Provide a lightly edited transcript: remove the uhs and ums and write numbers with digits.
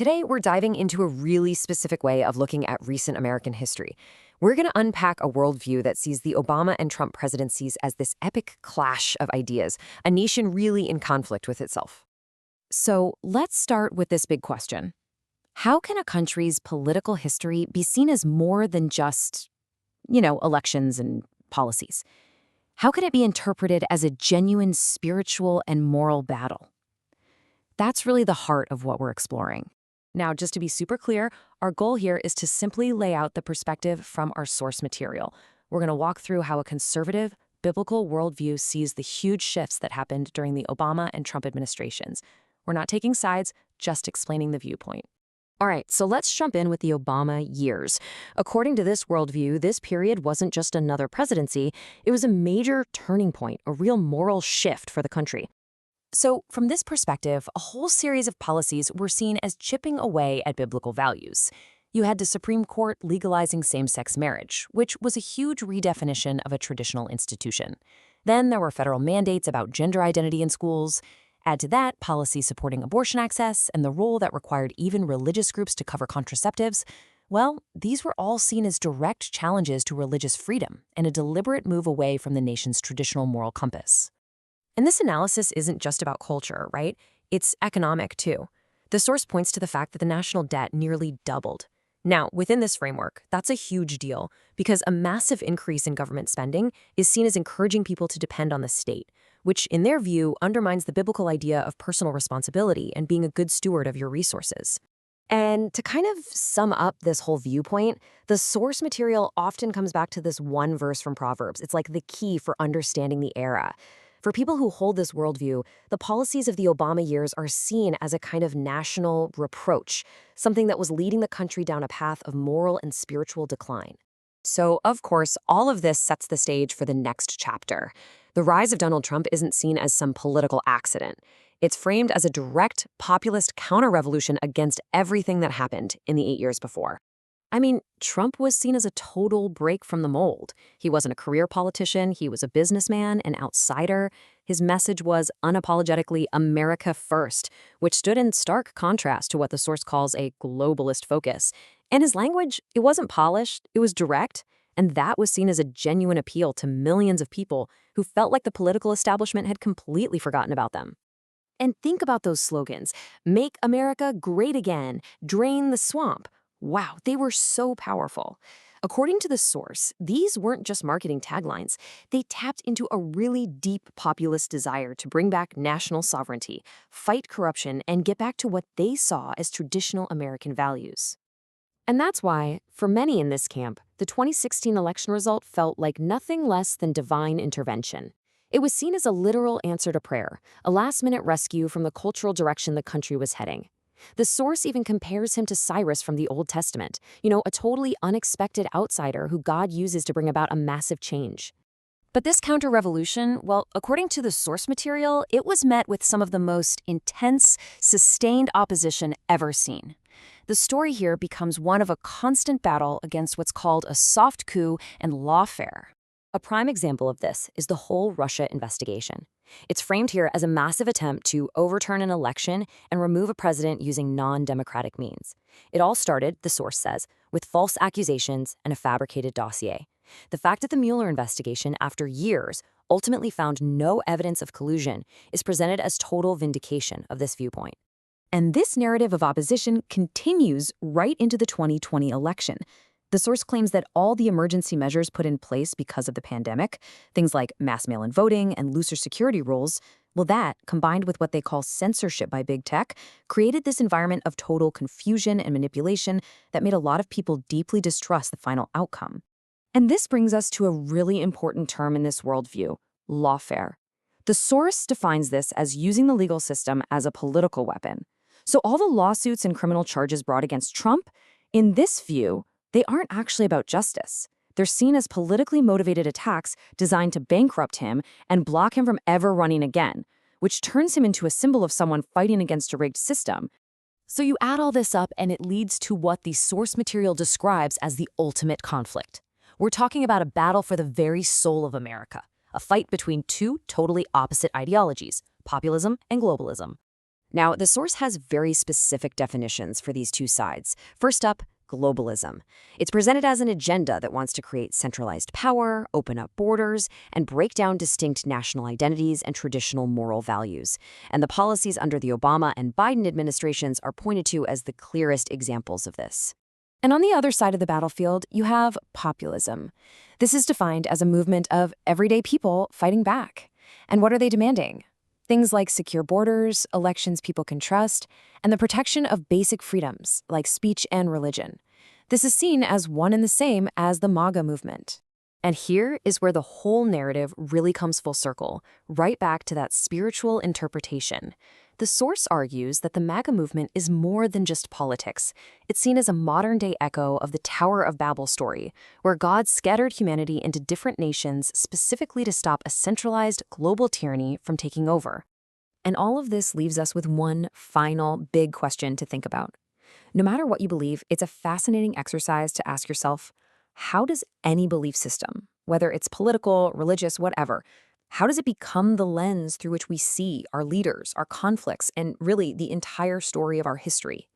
Today, we're diving into a really specific way of looking at recent American history. We're going to unpack a worldview that sees the Obama and Trump presidencies as this epic clash of ideas, a nation really in conflict with itself. So let's start with this big question. How can a country's political history be seen as more than just, elections and policies? How can it be interpreted as a genuine spiritual and moral battle? That's really the heart of what we're exploring. Now, just to be super clear, our goal here is to simply lay out the perspective from our source material. We're going to walk through how a conservative, biblical worldview sees the huge shifts that happened during the Obama and Trump administrations. We're not taking sides, just explaining the viewpoint. All right, so let's jump in with the Obama years. According to this worldview, this period wasn't just another presidency, it was a major turning point, a real moral shift for the country. So, from this perspective, a whole series of policies were seen as chipping away at biblical values. You had the Supreme Court legalizing same-sex marriage, which was a huge redefinition of a traditional institution. Then there were federal mandates about gender identity in schools. Add to that policies supporting abortion access and the role that required even religious groups to cover contraceptives. Well, these were all seen as direct challenges to religious freedom and a deliberate move away from the nation's traditional moral compass. And this analysis isn't just about culture, right? It's economic, too. The source points to the fact that the national debt nearly doubled. Now, within this framework, that's a huge deal because a massive increase in government spending is seen as encouraging people to depend on the state, which, in their view, undermines the biblical idea of personal responsibility and being a good steward of your resources. And to kind of sum up this whole viewpoint, the source material often comes back to this one verse from Proverbs. It's like the key for understanding the era. For people who hold this worldview, the policies of the Obama years are seen as a kind of national reproach, something that was leading the country down a path of moral and spiritual decline. So, of course, all of this sets the stage for the next chapter. The rise of Donald Trump isn't seen as some political accident. It's framed as a direct populist counter-revolution against everything that happened in the 8 years before. I mean, Trump was seen as a total break from the mold. He wasn't a career politician, he was a businessman, an outsider. His message was unapologetically America first, which stood in stark contrast to what the source calls a globalist focus. And his language, it wasn't polished, it was direct, and that was seen as a genuine appeal to millions of people who felt like the political establishment had completely forgotten about them. And think about those slogans: "Make America Great Again," "Drain the Swamp." Wow, they were so powerful. According to the source, these weren't just marketing taglines. They tapped into a really deep populist desire to bring back national sovereignty, fight corruption, and get back to what they saw as traditional American values. And that's why, for many in this camp, the 2016 election result felt like nothing less than divine intervention. It was seen as a literal answer to prayer, a last-minute rescue from the cultural direction the country was heading. The source even compares him to Cyrus from the Old Testament, a totally unexpected outsider who God uses to bring about a massive change. But this counter-revolution, well, according to the source material, it was met with some of the most intense, sustained opposition ever seen. The story here becomes one of a constant battle against what's called a soft coup and lawfare. A prime example of this is the whole Russia investigation. It's framed here as a massive attempt to overturn an election and remove a president using non-democratic means. It all started, the source says, with false accusations and a fabricated dossier. The fact that the Mueller investigation, after years, ultimately found no evidence of collusion is presented as total vindication of this viewpoint. And this narrative of opposition continues right into the 2020 election. The source claims that all the emergency measures put in place because of the pandemic, things like mass mail-in voting and looser security rules, well, that, combined with what they call censorship by big tech, created this environment of total confusion and manipulation that made a lot of people deeply distrust the final outcome. And this brings us to a really important term in this worldview: lawfare. The source defines this as using the legal system as a political weapon. So all the lawsuits and criminal charges brought against Trump, in this view, they aren't actually about justice. They're seen as politically motivated attacks designed to bankrupt him and block him from ever running again, which turns him into a symbol of someone fighting against a rigged system. So you add all this up and it leads to what the source material describes as the ultimate conflict. We're talking about a battle for the very soul of America, a fight between two totally opposite ideologies, populism and globalism. Now, the source has very specific definitions for these two sides. First up, globalism. It's presented as an agenda that wants to create centralized power, open up borders, and break down distinct national identities and traditional moral values. And the policies under the Obama and Biden administrations are pointed to as the clearest examples of this. And on the other side of the battlefield, you have populism. This is defined as a movement of everyday people fighting back. And what are they demanding? Things like secure borders, elections people can trust, and the protection of basic freedoms like speech and religion. This is seen as one and the same as the MAGA movement. And here is where the whole narrative really comes full circle, right back to that spiritual interpretation. The source argues that the MAGA movement is more than just politics. It's seen as a modern-day echo of the Tower of Babel story, where God scattered humanity into different nations specifically to stop a centralized global tyranny from taking over. And all of this leaves us with one final big question to think about. No matter what you believe, it's a fascinating exercise to ask yourself, how does any belief system, whether it's political, religious, whatever, how does it become the lens through which we see our leaders, our conflicts, and really the entire story of our history?